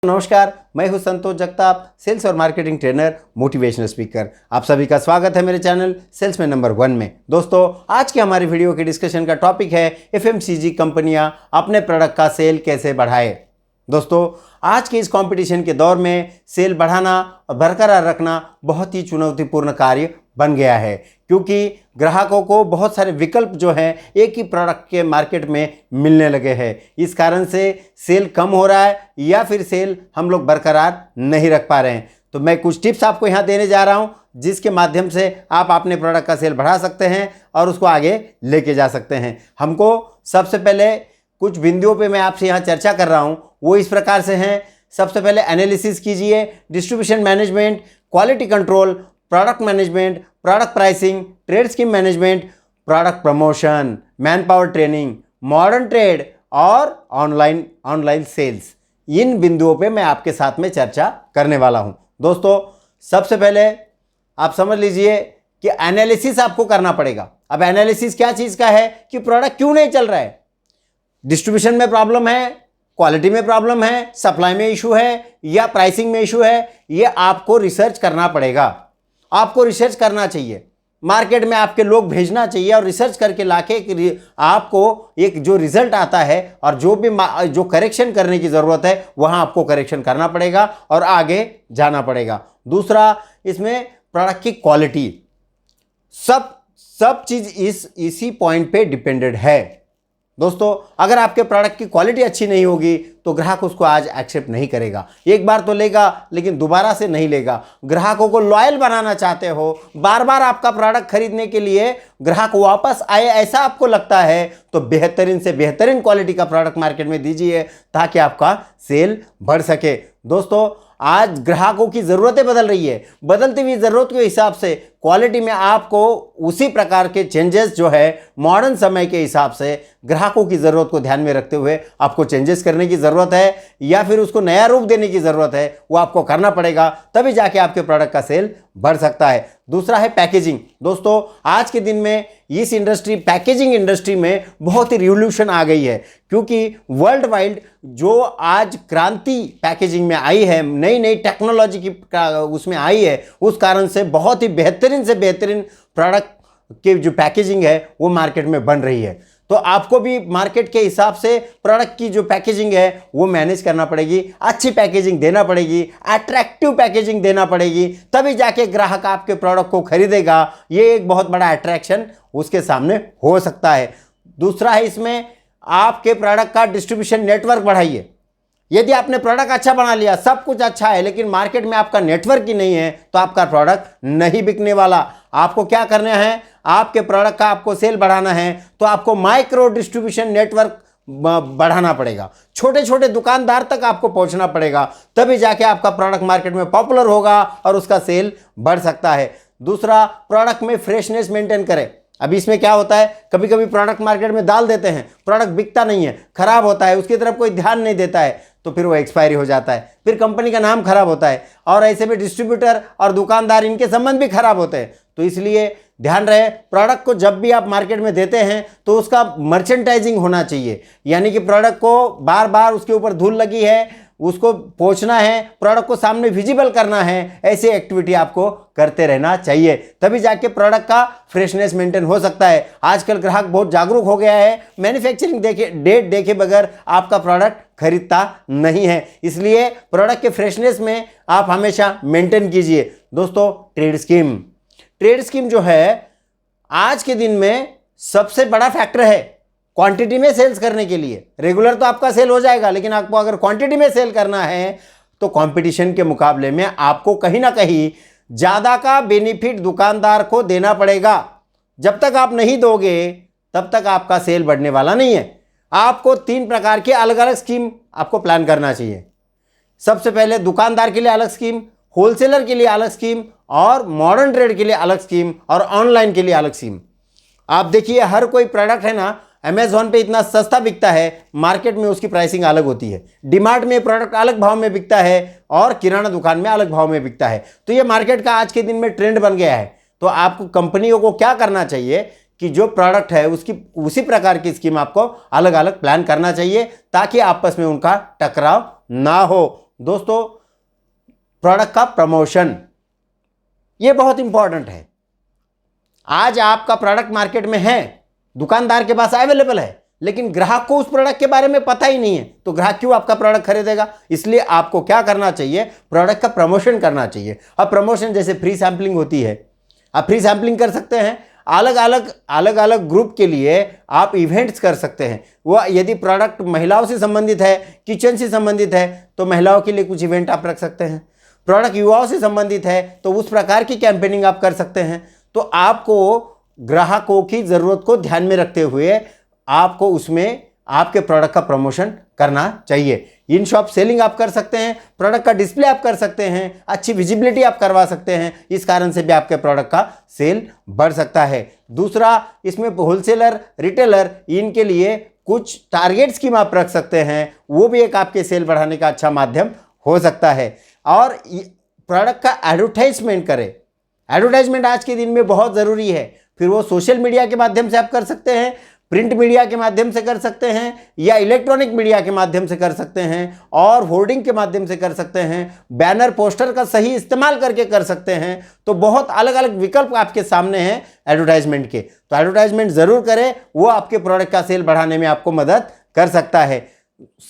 नमस्कार, मैं हूं संतोष जगताप, सेल्स और मार्केटिंग ट्रेनर, मोटिवेशनल स्पीकर। आप सभी का स्वागत है मेरे चैनल सेल्समैन नंबर 1 में। दोस्तों, आज की हमारी वीडियो के डिस्कशन का टॉपिक है एफएमसीजी कंपनियां अपने प्रोडक्ट का सेल कैसे बढ़ाए। दोस्तों, आज के इस कंपटीशन के दौर में सेल बढ़ाना और बरकरार रखना बहुत ही चुनौतीपूर्ण कार्य बन गया है, क्योंकि ग्राहकों को बहुत सारे विकल्प जो हैं एक ही प्रोडक्ट के मार्केट में मिलने लगे हैं। इस कारण से सेल कम हो रहा है या फिर सेल हम लोग बरकरार नहीं रख पा रहे हैं। तो मैं कुछ टिप्स आपको यहाँ देने जा रहा हूँ, जिसके माध्यम से आप अपने प्रोडक्ट का सेल बढ़ा सकते हैं और उसको आगे लेके जा सकते हैं। हमको सबसे पहले कुछ बिंदुओं पे मैं आपसे यहाँ चर्चा कर रहा हूँ, वो इस प्रकार से हैं। सबसे पहले एनालिसिस कीजिए, distribution management, quality control, product management, product pricing, trade scheme management, product promotion, man power training, modern trade और ऑनलाइन सेल्स। इन बिंदुओं पे मैं आपके साथ में चर्चा करने वाला हूं। दोस्तों, सबसे पहले आप समझ लीजिए कि एनालिसिस आपको करना पड़ेगा। अब एनालिसिस क्या चीज़ का है कि प्रोडक्ट क्यों नहीं चल रहा है। डिस्ट्रीब्यूशन में प्रॉब्लम है, क्वालिटी में प्रॉब्लम है, सप्लाई में इशू है या प्राइसिंग में इशू है। ये आपको रिसर्च करना पड़ेगा, आपको रिसर्च करना चाहिए, मार्केट में आपके लोग भेजना चाहिए और रिसर्च करके लाके आपको एक जो रिजल्ट आता है और जो करेक्शन करने की ज़रूरत है वहाँ आपको करेक्शन करना पड़ेगा और आगे जाना पड़ेगा। दूसरा, इसमें प्रोडक्ट की क्वालिटी, सब चीज़ इसी पॉइंट पे डिपेंडेड है। दोस्तों, अगर आपके प्रोडक्ट की क्वालिटी अच्छी नहीं होगी तो ग्राहक उसको आज एक्सेप्ट नहीं करेगा। एक बार तो लेगा लेकिन दोबारा से नहीं लेगा। ग्राहकों को लॉयल बनाना चाहते हो, बार बार आपका प्रोडक्ट खरीदने के लिए ग्राहक वापस आए ऐसा आपको लगता है, तो बेहतरीन से बेहतरीन क्वालिटी का प्रोडक्ट मार्केट में दीजिए ताकि आपका सेल बढ़ सके। दोस्तों, आज ग्राहकों की ज़रूरतें बदल रही है, बदलती हुई ज़रूरत के हिसाब से क्वालिटी में आपको उसी प्रकार के चेंजेस जो है मॉडर्न समय के हिसाब से ग्राहकों की ज़रूरत को ध्यान में रखते हुए आपको चेंजेस करने की ज़रूरत है या फिर उसको नया रूप देने की ज़रूरत है, वो आपको करना पड़ेगा, तभी जाके आपके प्रोडक्ट का सेल बढ़ सकता है। दूसरा है पैकेजिंग। दोस्तों, आज के दिन में इस पैकेजिंग इंडस्ट्री में बहुत ही रिवोल्यूशन आ गई है, क्योंकि वर्ल्ड वाइड जो आज क्रांति पैकेजिंग में आई है, नई नई टेक्नोलॉजी की उसमें आई है, उस कारण से बहुत ही बेहतरीन से बेहतरीन प्रोडक्ट की जो पैकेजिंग है वो मार्केट में बन रही है। तो आपको भी मार्केट के हिसाब से प्रोडक्ट की जो पैकेजिंग है वो मैनेज करना पड़ेगी, अच्छी पैकेजिंग देना पड़ेगी, अट्रैक्टिव पैकेजिंग देना पड़ेगी, तभी जाके ग्राहक आपके प्रोडक्ट को खरीदेगा। ये एक बहुत बड़ा अट्रैक्शन उसके सामने हो सकता है। दूसरा है, इसमें आपके प्रोडक्ट का डिस्ट्रीब्यूशन नेटवर्क बढ़ाइए। यदि आपने प्रोडक्ट अच्छा बना लिया, सब कुछ अच्छा है, लेकिन मार्केट में आपका नेटवर्क ही नहीं है, तो आपका प्रोडक्ट नहीं बिकने वाला। आपको क्या करना है, आपके प्रोडक्ट का आपको सेल बढ़ाना है तो आपको माइक्रो डिस्ट्रीब्यूशन नेटवर्क बढ़ाना पड़ेगा। छोटे छोटे दुकानदार तक आपको पहुंचना पड़ेगा, तभी जाके आपका प्रोडक्ट मार्केट में पॉपुलर होगा और उसका सेल बढ़ सकता है। दूसरा, प्रोडक्ट में फ्रेशनेस मेंटेन करें। अभी इसमें क्या होता है, कभी कभी प्रोडक्ट मार्केट में डाल देते हैं, प्रोडक्ट बिकता नहीं है, खराब होता है, उसकी तरफ कोई ध्यान नहीं देता है, तो फिर वो एक्सपायरी हो जाता है, फिर कंपनी का नाम खराब होता है और ऐसे में डिस्ट्रीब्यूटर और दुकानदार इनके संबंध भी खराब होते हैं। तो इसलिए ध्यान रहे, प्रोडक्ट को जब भी आप मार्केट में देते हैं तो उसका मर्चेंटाइजिंग होना चाहिए, यानी कि प्रोडक्ट को बार बार उसके ऊपर धूल लगी है, उसको पोंछना है, प्रोडक्ट को सामने विजिबल करना है, ऐसी एक्टिविटी आपको करते रहना चाहिए, तभी जाके प्रोडक्ट का फ्रेशनेस मेंटेन हो सकता है। आजकल ग्राहक बहुत जागरूक हो गया है, मैन्युफैक्चरिंग डेट देखे बगैर आपका प्रोडक्ट खरीदता नहीं है, इसलिए प्रोडक्ट के फ्रेशनेस में आप हमेशा मेंटेन कीजिए। दोस्तों, ट्रेड स्कीम जो है आज के दिन में सबसे बड़ा फैक्टर है क्वांटिटी में सेल्स करने के लिए। रेगुलर तो आपका सेल हो जाएगा, लेकिन आपको अगर क्वांटिटी में सेल करना है तो कंपटीशन के मुकाबले में आपको कहीं ना कहीं ज़्यादा का बेनिफिट दुकानदार को देना पड़ेगा। जब तक आप नहीं दोगे तब तक आपका सेल बढ़ने वाला नहीं है। आपको 3 प्रकार की अलग अलग स्कीम आपको प्लान करना चाहिए। सबसे पहले दुकानदार के लिए अलग स्कीम, होलसेलर के लिए अलग स्कीम और मॉडर्न ट्रेड के लिए अलग स्कीम और ऑनलाइन के लिए अलग स्कीम। आप देखिए, हर कोई प्रोडक्ट है ना, अमेज़ॉन पे इतना सस्ता बिकता है, मार्केट में उसकी प्राइसिंग अलग होती है। डीमार्ट में प्रोडक्ट अलग भाव में बिकता है और किराना दुकान में अलग भाव में बिकता है। तो ये मार्केट का आज के दिन में ट्रेंड बन गया है। तो आपको कंपनियों को क्या करना चाहिए कि जो प्रोडक्ट है उसकी उसी प्रकार की स्कीम आपको अलग अलग प्लान करना चाहिए ताकि आपस में उनका टकराव ना हो। दोस्तों, प्रोडक्ट का प्रमोशन, ये बहुत इंपॉर्टेंट है। आज आपका प्रोडक्ट मार्केट में है, दुकानदार के पास अवेलेबल है, लेकिन ग्राहक को उस प्रोडक्ट के बारे में पता ही नहीं है, तो ग्राहक क्यों आपका प्रोडक्ट खरीदेगा? इसलिए आपको क्या करना चाहिए? प्रोडक्ट का प्रमोशन करना चाहिए। अब प्रमोशन जैसे फ्री सैम्पलिंग होती है, आप फ्री सैम्पलिंग कर सकते हैं। अलग अलग ग्रुप के लिए आप इवेंट्स कर सकते हैं। वो यदि प्रोडक्ट महिलाओं से संबंधित है, किचन से संबंधित है, तो महिलाओं के लिए कुछ इवेंट आप रख सकते हैं। प्रोडक्ट युवाओं से संबंधित है तो उस प्रकार की कैंपेनिंग आप कर सकते हैं। तो आपको ग्राहकों की ज़रूरत को ध्यान में रखते हुए आपको उसमें आपके प्रोडक्ट का प्रमोशन करना चाहिए। इन शॉप सेलिंग आप कर सकते हैं, प्रोडक्ट का डिस्प्ले आप कर सकते हैं, अच्छी विजिबिलिटी आप करवा सकते हैं। इस कारण से भी आपके प्रोडक्ट का सेल बढ़ सकता है। दूसरा, इसमें होलसेलर, रिटेलर, इनके लिए कुछ टारगेट स्कीम आप रख सकते हैं, वो भी एक आपके सेल बढ़ाने का अच्छा माध्यम हो सकता है। और प्रोडक्ट का एडवर्टाइजमेंट करें। एडवर्टाइजमेंट आज के दिन में बहुत ज़रूरी है। फिर वो सोशल मीडिया के माध्यम से आप कर सकते हैं, प्रिंट मीडिया के माध्यम से कर सकते हैं, या इलेक्ट्रॉनिक मीडिया के माध्यम से कर सकते हैं, और होर्डिंग के माध्यम से कर सकते हैं, बैनर पोस्टर का सही इस्तेमाल करके कर सकते हैं। तो बहुत अलग अलग विकल्प आपके सामने हैं एडवर्टाइजमेंट के। तो एडवर्टाइजमेंट ज़रूर करें, वो आपके प्रोडक्ट का सेल बढ़ाने में आपको मदद कर सकता है।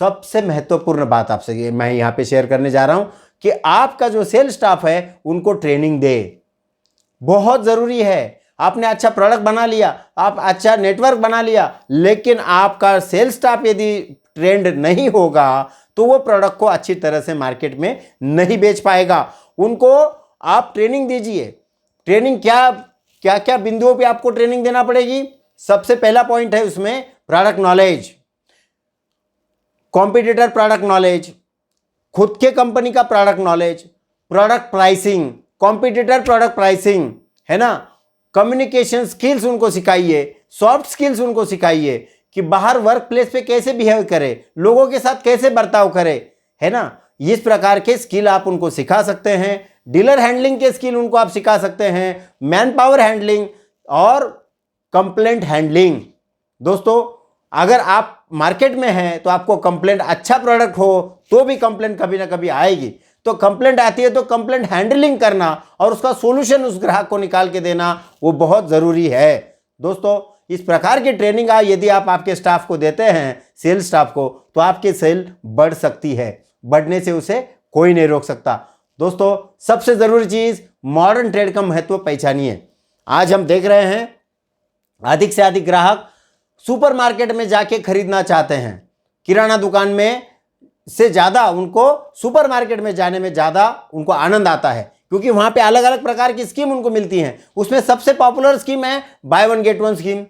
सबसे महत्वपूर्ण बात आपसे मैं यहाँ पे शेयर करने जा रहा हूँ कि आपका जो सेल स्टाफ है उनको ट्रेनिंग दे, बहुत ज़रूरी है। आपने अच्छा प्रोडक्ट बना लिया, आप अच्छा नेटवर्क बना लिया, लेकिन आपका सेल्स स्टाफ यदि ट्रेंड नहीं होगा तो वो प्रोडक्ट को अच्छी तरह से मार्केट में नहीं बेच पाएगा। उनको आप ट्रेनिंग दीजिए। ट्रेनिंग क्या क्या बिंदुओं पे आपको ट्रेनिंग देना पड़ेगी? सबसे पहला पॉइंट है उसमें product knowledge, competitor product knowledge, खुद के कंपनी का product knowledge, product pricing, competitor product pricing, है ना। कम्युनिकेशन स्किल्स उनको सिखाइए, सॉफ्ट स्किल्स उनको सिखाइए कि बाहर वर्क प्लेस पे कैसे बिहेव करे, लोगों के साथ कैसे बर्ताव करे, है ना। इस प्रकार के स्किल आप उनको सिखा सकते हैं। डीलर हैंडलिंग के स्किल उनको आप सिखा सकते हैं, मैन पावर हैंडलिंग और कंप्लेंट हैंडलिंग। दोस्तों, अगर आप मार्केट में हैं तो आपको कंप्लेंट, अच्छा प्रोडक्ट हो तो भी कंप्लेंट कभी ना कभी आएगी। तो कंप्लेंट आती है तो कंप्लेंट हैंडलिंग करना और उसका सॉल्यूशन उस ग्राहक को निकाल के देना वो बहुत ज़रूरी है। दोस्तों, इस प्रकार की ट्रेनिंग यदि आप आपके स्टाफ को देते हैं, सेल स्टाफ को, तो आपकी सेल बढ़ सकती है। बढ़ने से उसे कोई नहीं रोक सकता। दोस्तों, सबसे ज़रूरी चीज़, मॉडर्न ट्रेड का महत्व पहचानिए। आज हम देख रहे हैं अधिक से अधिक ग्राहक सुपरमार्केट में जाके खरीदना चाहते हैं। किराना दुकान में से ज़्यादा उनको सुपरमार्केट में जाने में ज़्यादा उनको आनंद आता है, क्योंकि वहाँ पे अलग अलग प्रकार की स्कीम उनको मिलती हैं। उसमें सबसे पॉपुलर स्कीम है buy one get one scheme,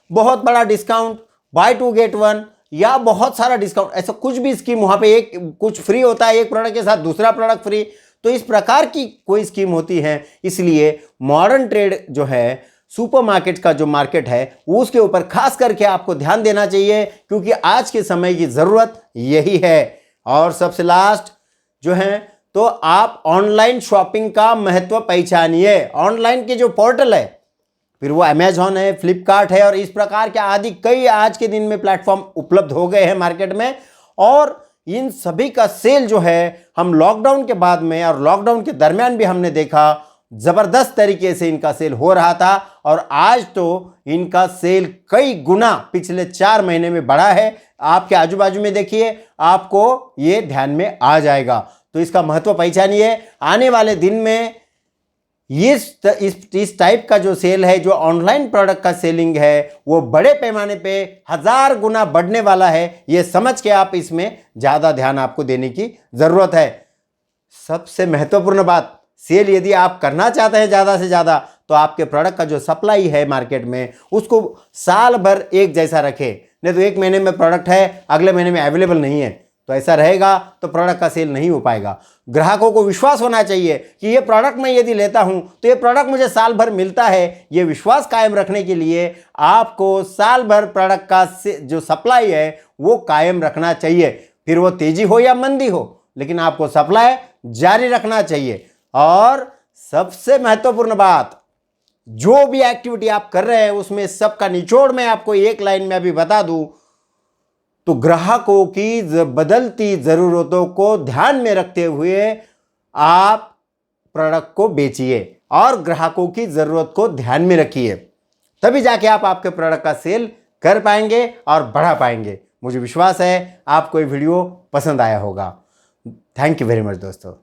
बहुत बड़ा discount, buy two get one, या बहुत सारा डिस्काउंट, ऐसा कुछ भी स्कीम। वहाँ पे एक कुछ फ्री होता है, एक प्रोडक्ट के साथ दूसरा प्रोडक्ट फ्री। तो इस प्रकार की कोई स्कीम होती है। इसलिए मॉडर्न ट्रेड जो है, सुपरमार्केट का जो मार्केट है, उसके ऊपर खास करके आपको ध्यान देना चाहिए, क्योंकि आज के समय की ज़रूरत यही है। और सबसे लास्ट जो है, तो आप ऑनलाइन शॉपिंग का महत्व पहचानिए। ऑनलाइन के जो पोर्टल है, फिर वो अमेजॉन है, फ्लिपकार्ट है, और इस प्रकार के आदि कई आज के दिन में प्लेटफॉर्म उपलब्ध हो गए हैं मार्केट में। और इन सभी का सेल जो है, हम लॉकडाउन के बाद में और लॉकडाउन के दरमियान भी हमने देखा, ज़बरदस्त तरीके से इनका सेल हो रहा था। और आज तो इनका सेल कई गुना पिछले 4 महीने में बढ़ा है। आपके आजू बाजू में देखिए, आपको ये ध्यान में आ जाएगा। तो इसका महत्व पहचानिए। आने वाले दिन में इस टाइप का जो सेल है, जो ऑनलाइन प्रोडक्ट का सेलिंग है, वो बड़े पैमाने पे 1000 गुना बढ़ने वाला है। ये समझ के आप इसमें ज़्यादा ध्यान आपको देने की ज़रूरत है। सबसे महत्वपूर्ण बात, सेल यदि आप करना चाहते हैं ज़्यादा से ज़्यादा, तो आपके प्रोडक्ट का जो सप्लाई है मार्केट में, उसको साल भर एक जैसा रखें। नहीं तो एक महीने में प्रोडक्ट है, अगले महीने में अवेलेबल नहीं है, तो ऐसा रहेगा तो प्रोडक्ट का सेल नहीं हो पाएगा। ग्राहकों को विश्वास होना चाहिए कि ये प्रोडक्ट मैं यदि लेता हूं तो ये प्रोडक्ट मुझे साल भर मिलता है। ये विश्वास कायम रखने के लिए आपको साल भर प्रोडक्ट का जो सप्लाई है वो कायम रखना चाहिए। फिर वो तेजी हो या मंदी हो, लेकिन आपको सप्लाई जारी रखना चाहिए। और सबसे महत्वपूर्ण बात, जो भी एक्टिविटी आप कर रहे हैं उसमें सबका निचोड़ मैं आपको एक लाइन में अभी बता दूं, तो ग्राहकों की बदलती ज़रूरतों को ध्यान में रखते हुए आप प्रोडक्ट को बेचिए और ग्राहकों की ज़रूरत को ध्यान में रखिए, तभी जाके आप आपके प्रोडक्ट का सेल कर पाएंगे और बढ़ा पाएंगे। मुझे विश्वास है आपको ये वीडियो पसंद आया होगा। थैंक यू वेरी मच दोस्तों।